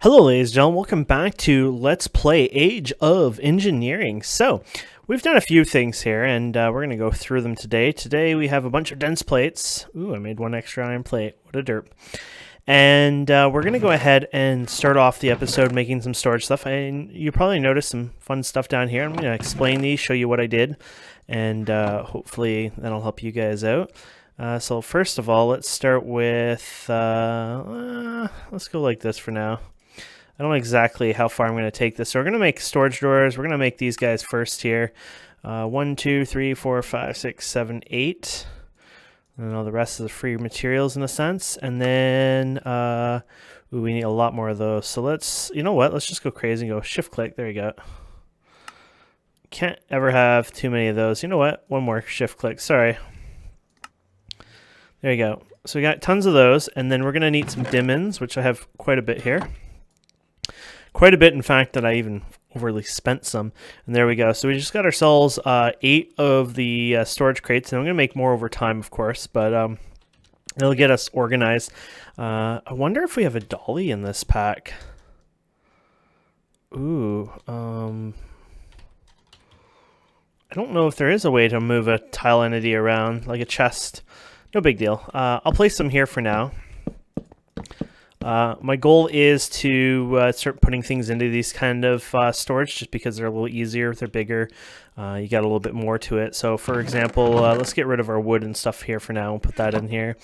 Hello ladies and gentlemen, welcome back to Let's Play Age of Engineering. So, we've done a few things here, and we're going to go through them today. Today we have a bunch of dense plates. Ooh, I made one extra iron plate. What a derp. And we're going to go ahead and start off the episode making some storage stuff. And you probably noticed some fun stuff down here. I'm going to explain these, show you what I did, and hopefully that'll help you guys out. So first of all, let's start with, let's go like this for now. I don't know exactly how far I'm going to take this. So we're going to make storage drawers. We're going to make these guys first here. 1, 2, 3, 4, 5, 6, 7, 8. And all the rest of the free materials in a sense. And then ooh, we need a lot more of those. So let's, you know what? Let's just go crazy and go shift click. There you go. Can't ever have too many of those. You know what? One more shift click. Sorry. There you go. So we got tons of those. And then we're going to need some diamonds, which I have quite a bit here. Quite a bit, in fact, that I even overly spent some. And there we go. So we just got ourselves 8 of the storage crates. And I'm going to make more over time, of course. But it'll get us organized. I wonder if we have a dolly in this pack. Ooh. I don't know if there is a way to move a tile entity around, like a chest. No big deal. I'll place them here for now. My goal is to start putting things into these kind of storage just because they're a little easier, they're bigger, you got a little bit more to it. So for example, let's get rid of our wood and stuff here for now and put that in here.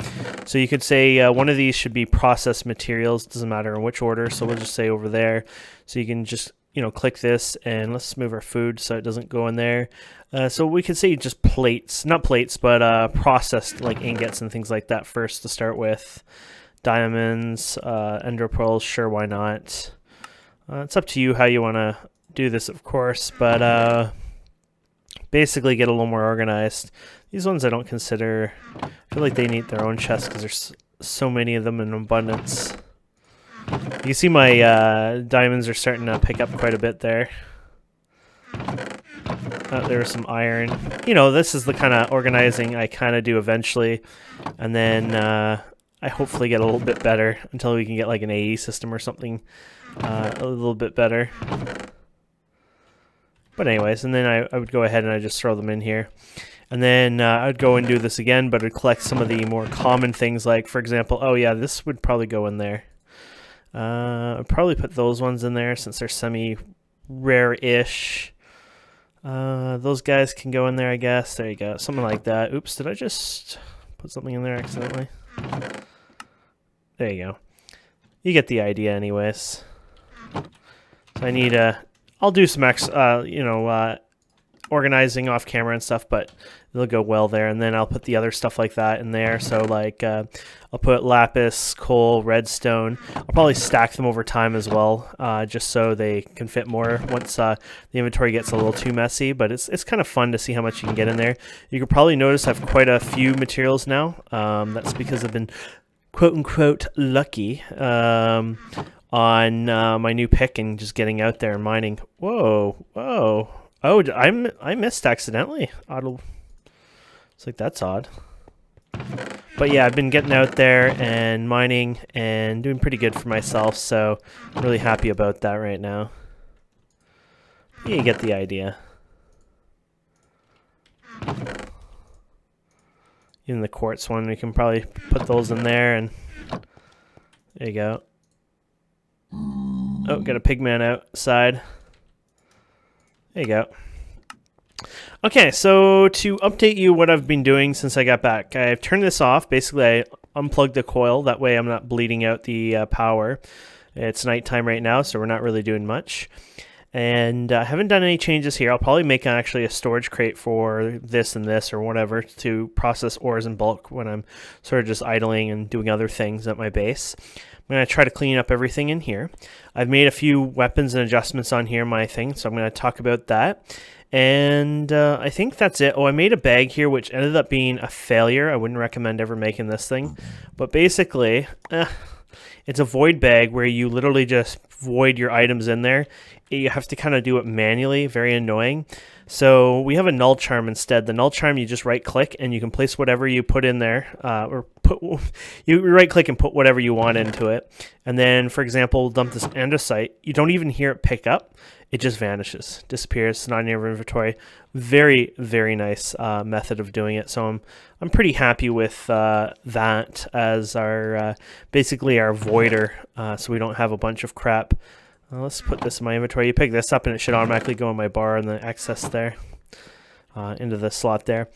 So you could say one of these should be processed materials, doesn't matter in which order, so we'll just say over there. So you can just, you know, click this and let's move our food so it doesn't go in there. So we could say just plates, not plates, but processed like ingots and things like that first to start with. Diamonds, ender pearls, sure, why not? It's up to you how you want to do this, of course, but basically get a little more organized. These ones I don't consider, I feel like they need their own chest because there's so many of them in abundance. You can see my diamonds are starting to pick up quite a bit there. There's some iron. You know, this is the kind of organizing I kind of do eventually, and then I hopefully get a little bit better until we can get like an AE system or something a little bit better. But anyways, and then I would go ahead and I just throw them in here. And then I'd go and do this again, but I'd collect some of the more common things like, for example, oh yeah, this would probably go in there. I'd probably put those ones in there since they're semi-rare-ish. Those guys can go in there, I guess. There you go, something like that. Oops, did I just put something in there accidentally? There you go. You get the idea anyways. So I need I'll do some organizing off camera and stuff, but it'll go well there. And then I'll put the other stuff like that in there. So like I'll put lapis, coal, redstone. I'll probably stack them over time as well, just so they can fit more once the inventory gets a little too messy. But it's kind of fun to see how much you can get in there. You can probably notice I have quite a few materials now. That's because I've been quote-unquote lucky on my new pick and just getting out there and mining. Whoa. Oh, I missed accidentally. It's like, that's odd. But yeah, I've been getting out there and mining and doing pretty good for myself, so I'm really happy about that right now. You get the idea. Even the quartz one, we can probably put those in there, and there you go. Oh, got a pigman outside. There you go. Okay, so to update you what I've been doing since I got back, I've turned this off. Basically, I unplugged the coil. That way I'm not bleeding out the power. It's nighttime right now, so we're not really doing much. And I haven't done any changes here. I'll probably make actually a storage crate for this and this or whatever to process ores in bulk when I'm sort of just idling and doing other things at my base. I'm going to try to clean up everything in here. I've made a few weapons and adjustments on here, my thing, so I'm going to talk about that. And I think that's it. Oh, I made a bag here which ended up being a failure. I wouldn't recommend ever making this thing. But basically, it's a void bag where you literally just void your items in there, you have to kind of do it manually. Very annoying. So we have a null charm instead. The null charm, you just right click and you can place whatever you put in there, you right click and put whatever you want into it. And then, for example, dump this andesite. You don't even hear it pick up. It just vanishes, disappears. It's not in your inventory. Very, very nice method of doing it. So I'm pretty happy with that as our basically our voider, so we don't have a bunch of crap. Let's put this in my inventory. You pick this up and it should automatically go in my bar and the access there into the slot there.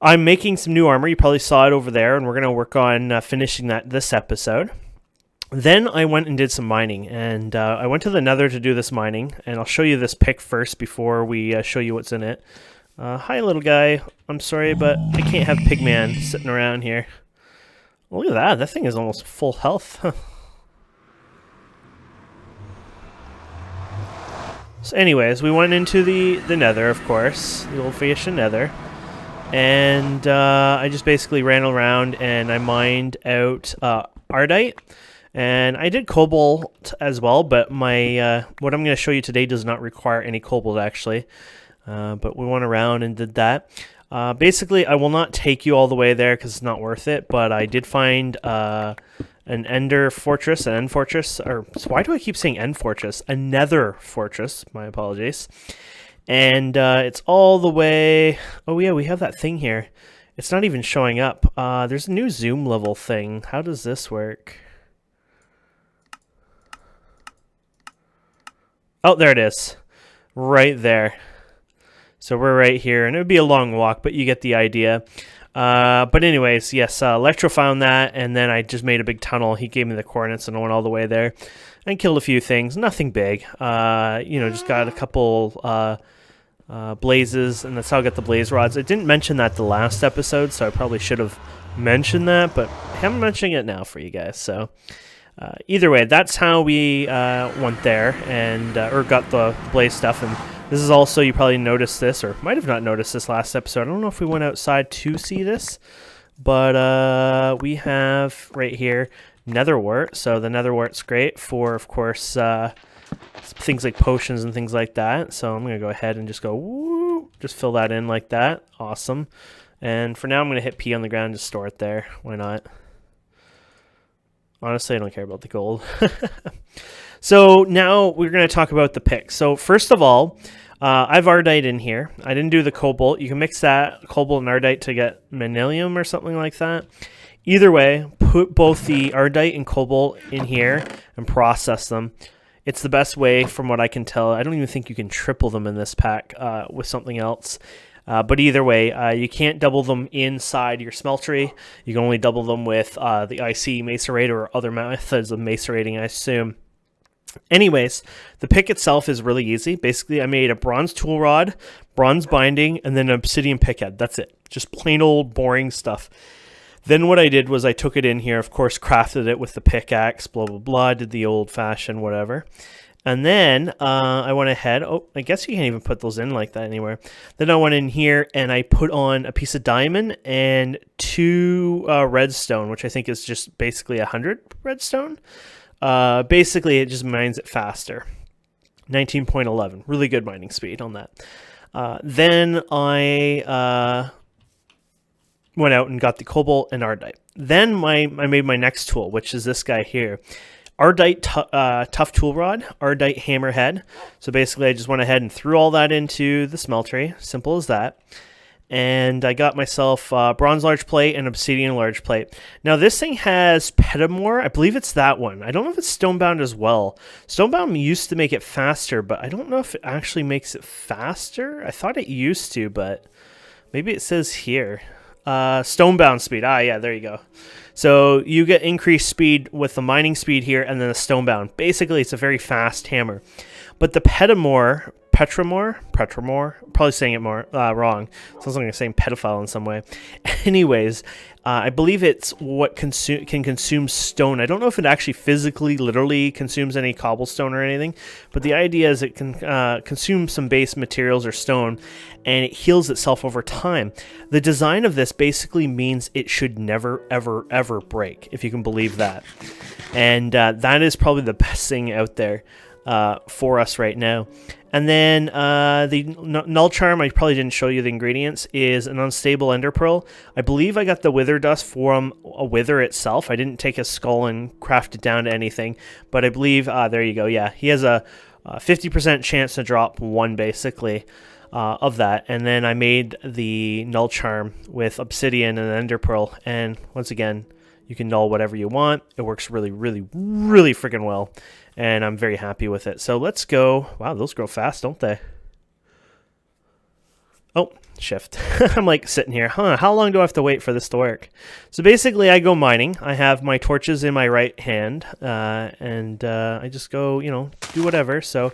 I'm making some new armor. You probably saw it over there, and we're going to work on finishing that this episode. Then I went and did some mining, and I went to the Nether to do this mining, and I'll show you this pick first before we show you what's in it. Hi, little guy. I'm sorry, but I can't have Pigman sitting around here. Look at that. That thing is almost full health. So anyways, we went into the Nether, of course, the old-fashioned Nether, and I just basically ran around and I mined out Ardite. And I did cobalt as well, but my what I'm going to show you today does not require any cobalt, actually. But we went around and did that. Basically, I will not take you all the way there because it's not worth it, but I did find an Ender Fortress, an End Fortress, or why do I keep saying End Fortress? A Nether Fortress, my apologies. And it's all the way... Oh yeah, we have that thing here. It's not even showing up. There's a new zoom level thing. How does this work? Oh, there it is. Right there. So we're right here, and it would be a long walk, but you get the idea. But anyways, yes, Electro found that, and then I just made a big tunnel. He gave me the coordinates, and I went all the way there and killed a few things. Nothing big. You know, just got a couple blazes, and that's how I got the blaze rods. I didn't mention that the last episode, so I probably should have mentioned that, but I'm mentioning it now for you guys, so... either way, that's how we went there and or got the blaze stuff. And this is also, you probably noticed this, or might have not noticed this last episode. I don't know if we went outside to see this, but we have right here nether wart. So the nether wart's great for, of course, things like potions and things like that. So I'm going to go ahead and just go, woo, just fill that in like that. Awesome. And for now, I'm going to hit P on the ground and just store it there. Why not? Honestly, I don't care about the gold. So now we're going to talk about the picks. So first of all, I've Ardite in here. I didn't do the cobalt. You can mix that cobalt and Ardite to get Manilium or something like that. Either way, put both the Ardite and cobalt in here and process them. It's the best way from what I can tell. I don't even think you can triple them in this pack with something else. But either way, you can't double them inside your smeltery. You can only double them with the IC macerator or other methods of macerating, I assume. Anyways, the pick itself is really easy. Basically, I made a bronze tool rod, bronze binding, and then an obsidian pickhead. That's it. Just plain old boring stuff. Then what I did was I took it in here, of course, crafted it with the pickaxe, blah, blah, blah, did the old-fashioned whatever. And then I went ahead, oh, I guess you can't even put those in like that anywhere. Then I went in here and I put on a piece of diamond and 2 redstone, which I think is just basically 100 redstone. Basically, it just mines it faster. 19.11, really good mining speed on that. Then I went out and got the cobalt and Ardite. Then I made my next tool, which is this guy here. Ardite tough tool rod, Ardite hammerhead. So basically I just went ahead and threw all that into the smeltery. Simple as that. And I got myself bronze large plate and obsidian large plate. Now this thing has petamore. I believe it's that one. I don't know if it's stonebound as well. Stonebound used to make it faster, but I don't know if it actually makes it faster. I thought it used to, but maybe it says here. Stonebound speed. Ah, yeah, there you go. So you get increased speed with the mining speed here and then the stonebound. Basically, it's a very fast hammer. But the petamore, probably saying it more wrong. Sounds like I'm saying pedophile in some way. Anyways, I believe it's what can consume stone. I don't know if it actually physically, literally consumes any cobblestone or anything, but the idea is it can consume some base materials or stone, and it heals itself over time. The design of this basically means it should never, ever, ever break, if you can believe that. And that is probably the best thing out there for us right now. And then the null charm, I probably didn't show you the ingredients, is an unstable ender pearl. I believe I got the wither dust from a wither itself. I didn't take a skull and craft it down to anything, but I believe, there you go, yeah, he has a 50% chance to drop one, basically, of that. And then I made the null charm with obsidian and ender pearl, and once again, you can null whatever you want. It works really, really, really freaking well. And I'm very happy with it. So let's go. Wow, those grow fast, don't they? Oh, shift. I'm like sitting here. How long do I have to wait for this to work? So basically, I go mining. I have my torches in my right hand. And I just go, do whatever. So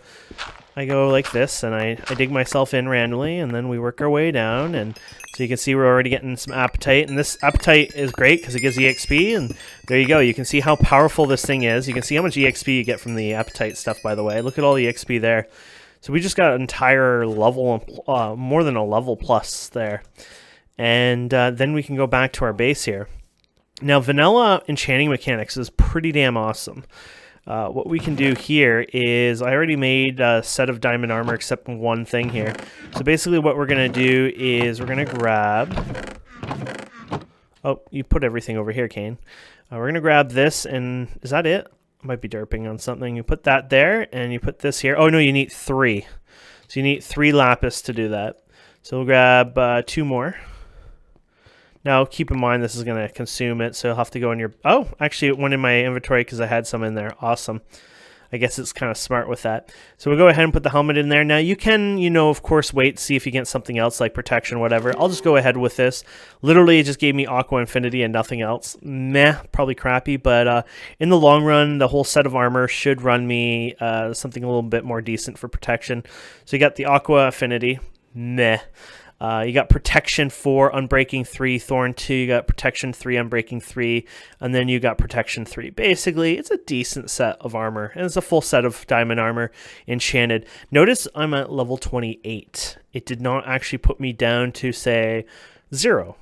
I go like this, and I dig myself in randomly, and then we work our way down. And so you can see we're already getting some appetite, and this appetite is great because it gives EXP, and there you go. You can see how powerful this thing is. You can see how much EXP you get from the appetite stuff, by the way. Look at all the EXP there. So we just got an entire level, more than a level plus there. And then we can go back to our base here. Now, vanilla enchanting mechanics is pretty damn awesome. What we can do here is, I already made a set of diamond armor except one thing here. So basically what we're going to do is we're going to grab... Oh, you put everything over here, Kane. We're going to grab this, and is that it? I might be derping on something. You put that there, and you put this here. Oh, no, you need 3. So you need 3 lapis to do that. So we'll grab 2 more. Now, keep in mind, this is going to consume it, so you'll have to go in your... Oh, actually, it went in my inventory because I had some in there. Awesome. I guess it's kind of smart with that. So we'll go ahead and put the helmet in there. Now, you can, of course, wait, see if you get something else like protection, whatever. I'll just go ahead with this. Literally, it just gave me Aqua Infinity and nothing else. Meh, probably crappy, but in the long run, the whole set of armor should run me something a little bit more decent for protection. So you got the Aqua Affinity. Meh. You got protection 4, unbreaking 3, thorn 2, you got protection 3, unbreaking 3, and then you got protection 3. Basically, it's a decent set of armor, and it's a full set of diamond armor enchanted. Notice I'm at level 28. It did not actually put me down to, say, 0.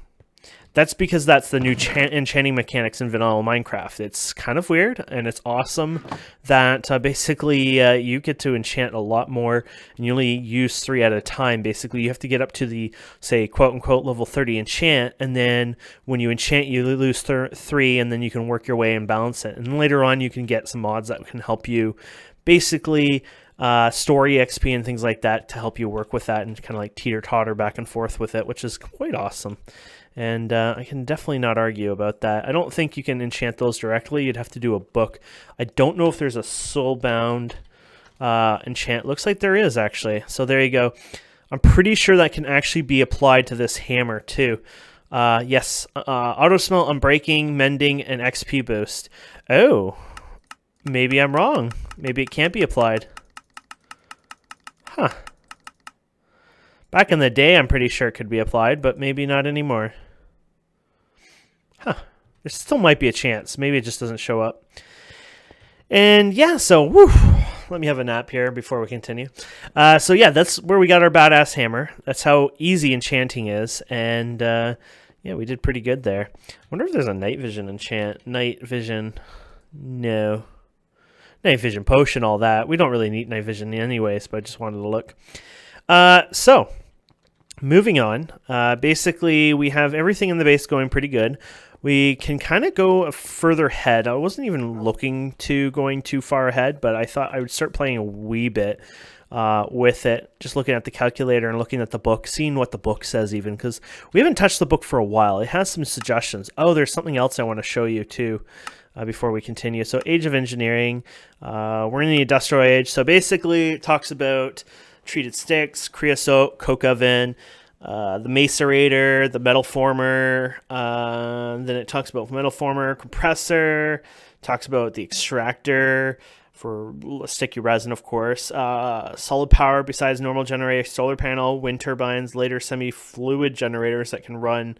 That's because that's the new enchanting mechanics in vanilla Minecraft. It's kind of weird, and it's awesome that basically you get to enchant a lot more, and you only use 3 at a time. Basically, you have to get up to the, say, quote-unquote level 30 enchant, and then when you enchant, you lose 3, and then you can work your way and balance it. And later on, you can get some mods that can help you basically store EXP and things like that to help you work with that and kind of like teeter-totter back and forth with it, which is quite awesome. And I can definitely not argue about that. I don't think you can enchant those directly. You'd have to do a book. I don't know if there's a soulbound enchant. Looks like there is, actually. So there you go. I'm pretty sure that can actually be applied to this hammer, too. Yes, auto smelt, unbreaking, mending, and XP boost. Oh, maybe I'm wrong. Maybe it can't be applied. Huh. Back in the day, I'm pretty sure it could be applied, but maybe not anymore. Huh. There still might be a chance. Maybe it just doesn't show up. And yeah, so, whew, let me have a nap here before we continue. So yeah, that's where we got our badass hammer. That's how easy enchanting is. And yeah, we did pretty good there. I wonder if there's a night vision enchant. Night vision. No. Night vision potion, all that. We don't really need night vision anyways, but I just wanted to look. So, moving on. Basically, we have everything in the base going pretty good. We can kind of go further ahead. I wasn't even looking to going too far ahead, but I thought I would start playing a wee bit with it. Just looking at the calculator and looking at the book, seeing what the book says even, because we haven't touched the book for a while. It has some suggestions. Oh, there's something else I want to show you too. Before we continue. So Age of Engineering, we're in the Industrial Age. So basically it talks about treated sticks, creosote, coke oven, the macerator, the metal former, then it talks about metal former, compressor, talks about the extractor for sticky resin, of course, solid power besides normal generator, solar panel, wind turbines, later semi-fluid generators that can run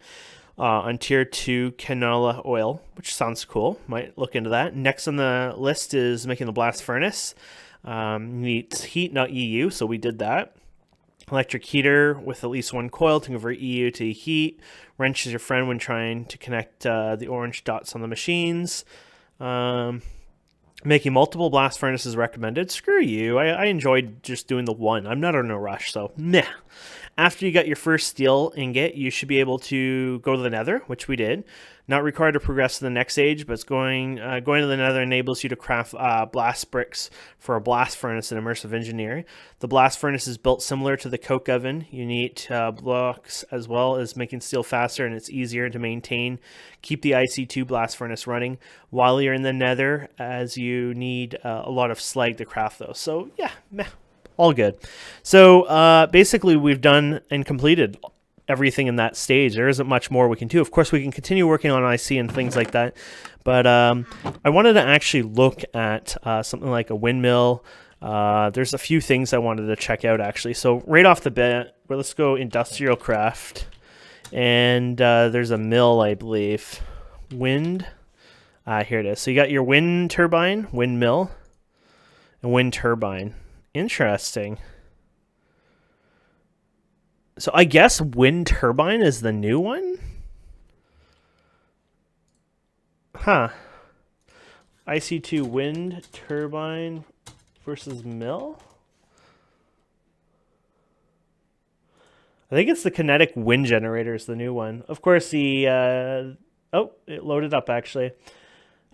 on tier 2 canola oil, which sounds cool. Might look into that. Next on the list is making the blast furnace. Needs heat, not EU, so we did that. Electric heater with at least one coil to convert EU to heat. Wrench is your friend when trying to connect the orange dots on the machines. Making multiple blast furnaces recommended. Screw you. I enjoyed just doing the one. I'm not in a rush, so meh. After you got your first steel ingot, you should be able to go to the Nether, which we did. Not required to progress to the next age, but going to the Nether enables you to craft blast bricks for a blast furnace in immersive engineering. The blast furnace is built similar to the coke oven. You need blocks as well as making steel faster, and it's easier to maintain. Keep the IC2 blast furnace running while you're in the Nether, as you need a lot of slag to craft those. So yeah, meh. All good. So basically we've done and completed everything in that stage. There isn't much more we can do. Of course, we can continue working on IC and things like that. But I wanted to actually look at something like a windmill. There's a few things I wanted to check out, actually. So right off the bat, let's go industrial craft. And there's a mill, I believe. Wind. Here it is. So you got your wind turbine, windmill, and wind turbine. Interesting. So I guess wind turbine is the new one? Huh. IC2 wind turbine versus mill? I think it's the kinetic wind generator is the new one. Of course, the... oh, it loaded up, actually.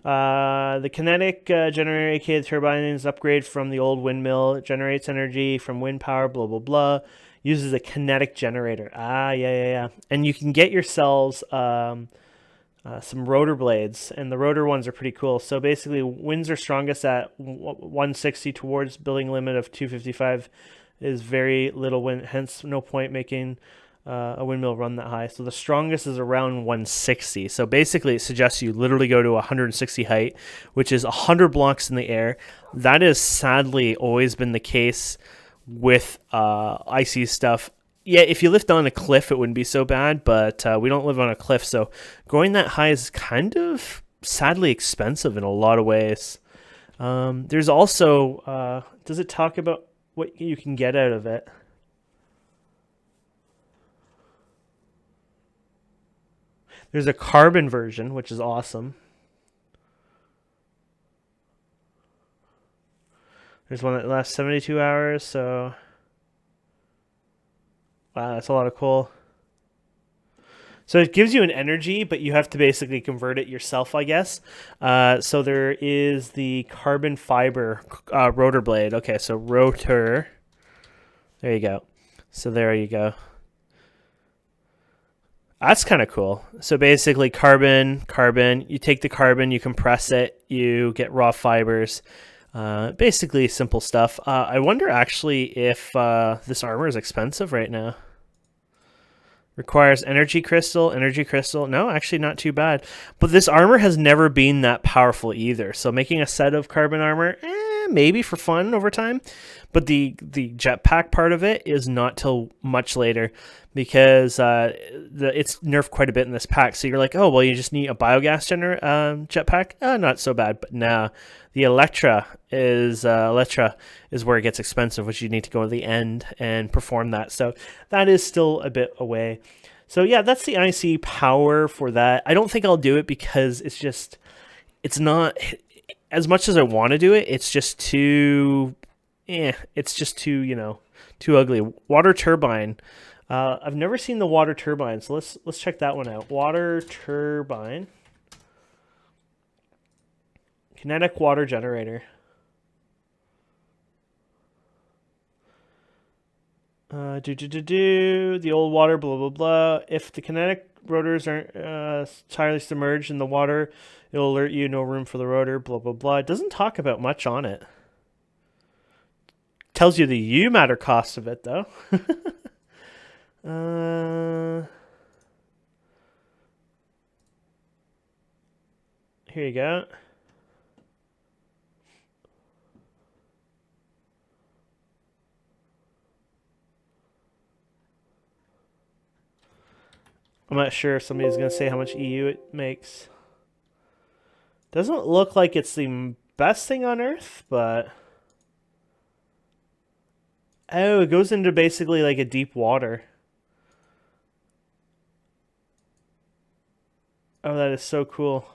The kinetic generator, aka the turbines, upgrade from the old windmill. It generates energy from wind power, blah, blah, blah. Uses a kinetic generator. Yeah. And you can get yourselves some rotor blades, and the rotor ones are pretty cool. So basically, winds are strongest at 160 towards building limit of 255 is very little wind, hence no point making a windmill run that high. So the strongest is around 160. So basically it suggests you literally go to 160 height, which is 100 blocks in the air. That has sadly always been the case with icy stuff. Yeah, if you lived on a cliff, it wouldn't be so bad, but we don't live on a cliff, so going that high is kind of sadly expensive in a lot of ways. There's also, does it talk about what you can get out of it? There's a carbon version, which is awesome. There's one that lasts 72 hours, so... Wow, that's a lot of coal. So it gives you an energy, but you have to basically convert it yourself, I guess. So there is the carbon fiber rotor blade. Okay, so rotor. There you go. So there you go. That's kind of cool. So basically carbon, you take the carbon, you compress it, you get raw fibers. Basically simple stuff. I wonder actually if this armor is expensive right now. Requires energy crystal. No, actually not too bad. But this armor has never been that powerful either. So making a set of carbon armor, maybe for fun over time. But the jetpack part of it is not till much later, because it's nerfed quite a bit in this pack. So you're like, oh, well, you just need a biogas jetpack? Not so bad. But nah, the Electra is where it gets expensive, which you need to go to the end and perform that. So that is still a bit away. So yeah, that's the IC power for that. I don't think I'll do it because it's not, as much as I want to do it, it's just too, too ugly. Water turbine. I've never seen the water turbine, so let's check that one out. Water turbine. Kinetic water generator. The old water, blah, blah, blah. If the kinetic rotors aren't entirely submerged in the water, it'll alert you, no room for the rotor, blah, blah, blah. It doesn't talk about much on it. Tells you the U matter cost of it, though. Here you go. I'm not sure if somebody's going to say how much EU it makes. Doesn't look like it's the best thing on Earth, but... Oh, it goes into basically like a deep water. Oh, that is so cool.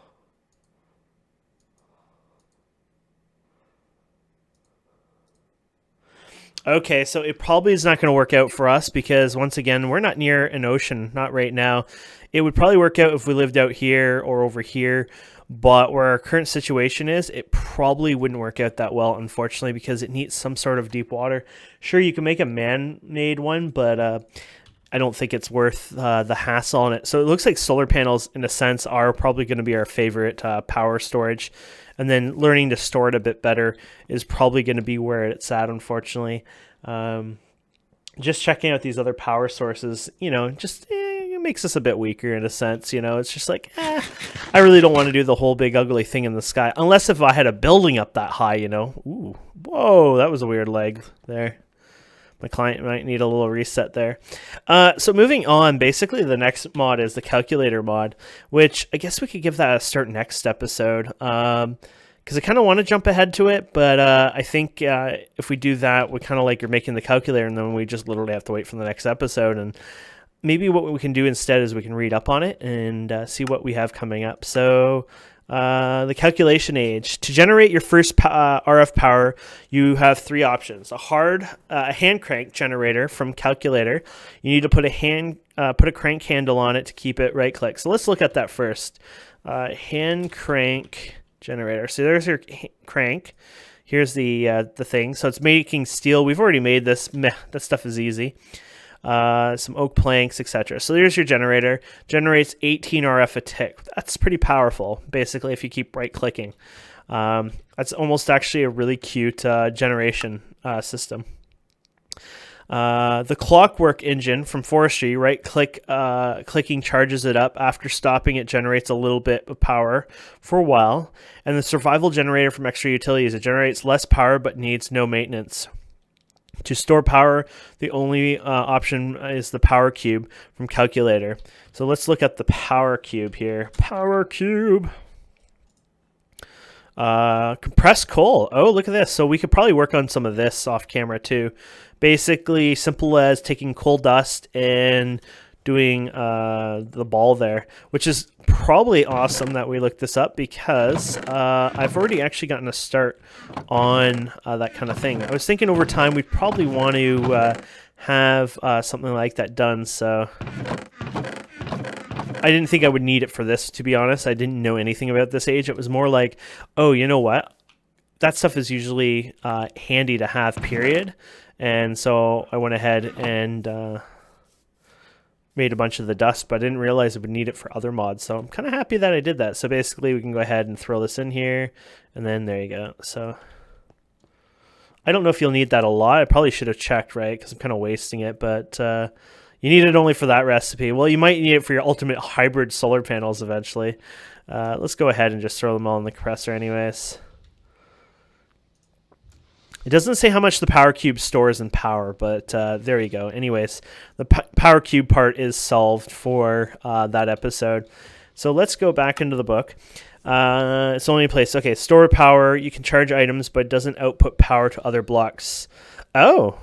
Okay, so it probably is not going to work out for us because, once again, we're not near an ocean, not right now. It would probably work out if we lived out here or over here, but where our current situation is, it probably wouldn't work out that well, unfortunately, because it needs some sort of deep water. Sure, you can make a man-made one, but I don't think it's worth the hassle on it. So it looks like solar panels, in a sense, are probably going to be our favorite power storage. And then learning to store it a bit better is probably going to be where it's at, unfortunately. Just checking out these other power sources, just it makes us a bit weaker in a sense. It's just like, I really don't want to do the whole big ugly thing in the sky. Unless if I had a building up that high, Ooh, whoa, that was a weird leg there. My client might need a little reset there. So moving on, basically the next mod is the calculator mod, which I guess we could give that a start next episode. Because I kind of want to jump ahead to it, but I think if we do that, we kind of like you're making the calculator, and then we just literally have to wait for the next episode. And maybe what we can do instead is we can read up on it and see what we have coming up. So... the calculation age. To generate your first RF power, you have three options. A hand crank generator from calculator. You need to put a crank handle on it to keep it right click. So let's look at that first. Hand crank generator. So there's your crank. Here's the thing. So it's making steel. We've already made this. Meh, that stuff is easy. Some oak planks, etc. So there's your generator. Generates 18 RF a tick. That's pretty powerful, basically, if you keep right-clicking. That's almost actually a really cute generation system. The clockwork engine from forestry, clicking charges it up. After stopping, it generates a little bit of power for a while. And the survival generator from extra utilities, it generates less power but needs no maintenance. To store power, the only option is the power cube from calculator. So let's look at the power cube here. Power cube. Compressed coal. Oh, look at this. So we could probably work on some of this off camera too. Basically, simple as taking coal dust and doing the ball there, which is probably awesome that we looked this up because I've already actually gotten a start on that kind of thing. I was thinking over time we'd probably want to have something like that done, so I didn't think I would need it for this, to be honest. I didn't know anything about this age. It was more like, oh, you know what? That stuff is usually handy to have, period. And so I went ahead and made a bunch of the dust, but I didn't realize I would need it for other mods, so I'm kind of happy that I did that. So basically we can go ahead and throw this in here, and then there you go. So I don't know if you'll need that a lot. I probably should have checked, right, because I'm kind of wasting it, but you need it only for that recipe. Well, you might need it for your ultimate hybrid solar panels eventually. Let's go ahead and just throw them all in the compressor anyways. It doesn't say how much the power cube stores in power, but there you go. Anyways, the power cube part is solved for that episode. So let's go back into the book. It's the only place. Okay, store power. You can charge items, but it doesn't output power to other blocks. Oh.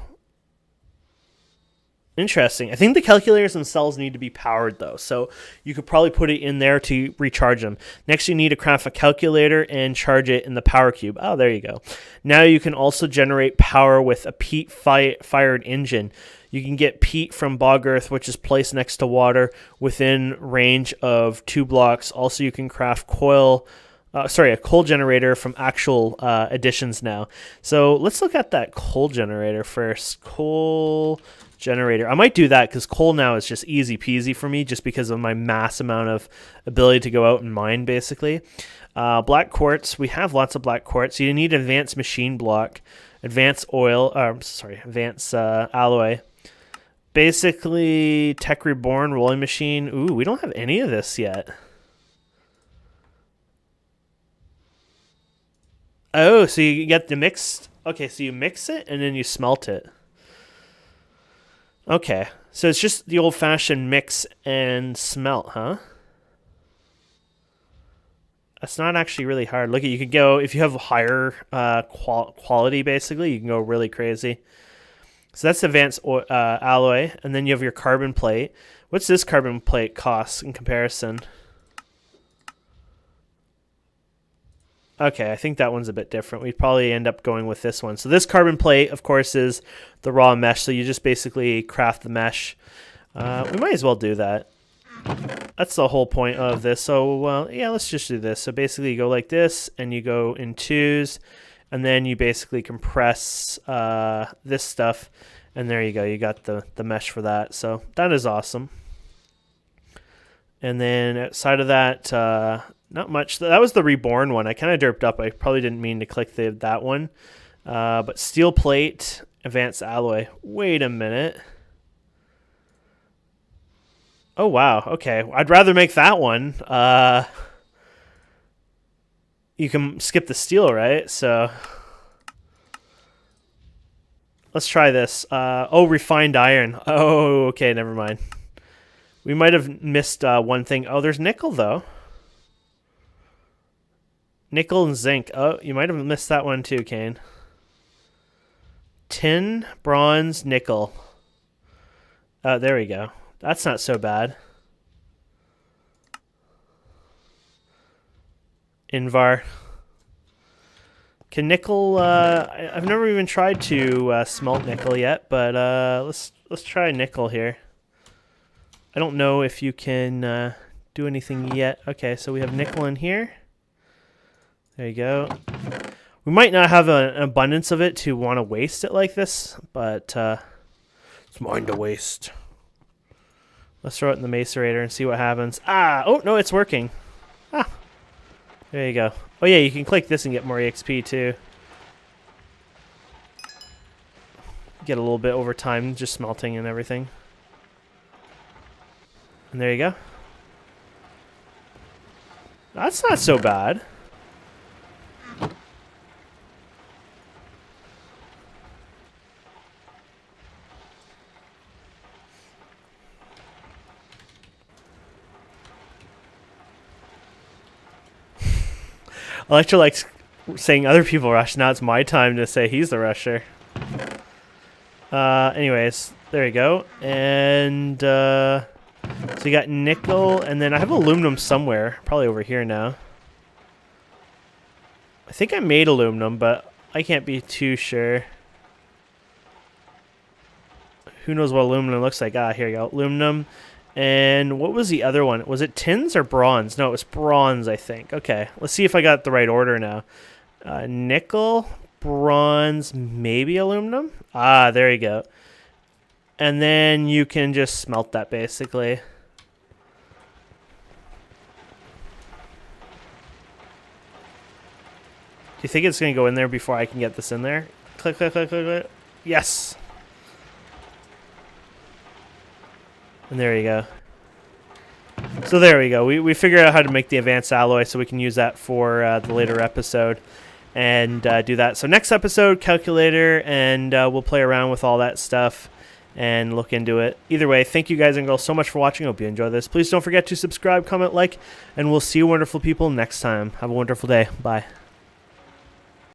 Interesting. I think the calculators themselves need to be powered, though, so you could probably put it in there to recharge them. Next, you need to craft a calculator and charge it in the power cube. Oh, there you go. Now you can also generate power with a peat-fired engine. You can get peat from bog earth, which is placed next to water within range of 2 blocks. Also, you can craft a coal generator from actual additions now. So let's look at that coal generator first. Coal generator. I might do that because coal now is just easy peasy for me just because of my mass amount of ability to go out and mine, basically. Black quartz. We have lots of black quartz. You need advanced machine block, advanced alloy. Basically, Tech Reborn, rolling machine. Ooh, we don't have any of this yet. Oh, so you get the mixed... Okay, so you mix it and then you smelt it. Okay, So it's just the old-fashioned mix and smelt, huh? That's not actually really hard. Look, you could go, if you have higher quality, basically, you can go really crazy. So that's advanced alloy, and then you have your carbon plate. What's this carbon plate cost in comparison? Okay, I think that one's a bit different. We'd probably end up going with this one. So this carbon plate, of course, is the raw mesh. So you just basically craft the mesh. We might as well do that. That's the whole point of this. So, yeah, let's just do this. So basically you go like this, and you go in twos, and then you basically compress this stuff, and there you go. You got the mesh for that. So that is awesome. And then outside of that, not much. That was the reborn one. I kind of derped up. I probably didn't mean to click that one. But steel plate, advanced alloy. Wait a minute. Oh, wow. Okay. I'd rather make that one. You can skip the steel, right? So let's try this. Oh, refined iron. Oh, okay. Never mind. We might have missed one thing. Oh, there's nickel, though. Nickel and zinc. Oh, you might have missed that one too, Kane. Tin, bronze, nickel. Oh, there we go. That's not so bad. Invar. Can nickel... I've never even tried to smelt nickel yet, but let's try nickel here. I don't know if you can do anything yet. Okay, so we have nickel in here. There you go. We might not have an abundance of it to want to waste it like this, but it's mine to waste. Let's throw it in the macerator and see what happens. Ah! Oh, no, it's working. Ah! There you go. Oh, yeah, you can click this and get more EXP, too. Get a little bit over time, just smelting and everything. And there you go. That's not so bad. Electrolyte's saying other people rush. Now it's my time to say he's the rusher. Anyways, there you go. And so you got nickel, and then I have aluminum somewhere. Probably over here now. I think I made aluminum, but I can't be too sure. Who knows what aluminum looks like? Ah, here you go. Aluminum. And what was the other one? Was it tins or bronze? No, it was bronze, I think. Okay, let's see if I got the right order now. Nickel, bronze, maybe aluminum? Ah, there you go. And then you can just smelt that, basically. Do you think it's going to go in there before I can get this in there? Click, click, click, click, click. Yes! And there you go. So there we go. We figured out how to make the advanced alloy, so we can use that for the later episode and do that. So next episode, calculator, and we'll play around with all that stuff and look into it. Either way, thank you guys and girls so much for watching. Hope you enjoy this. Please don't forget to subscribe, comment, like, and we'll see you wonderful people next time. Have a wonderful day. Bye.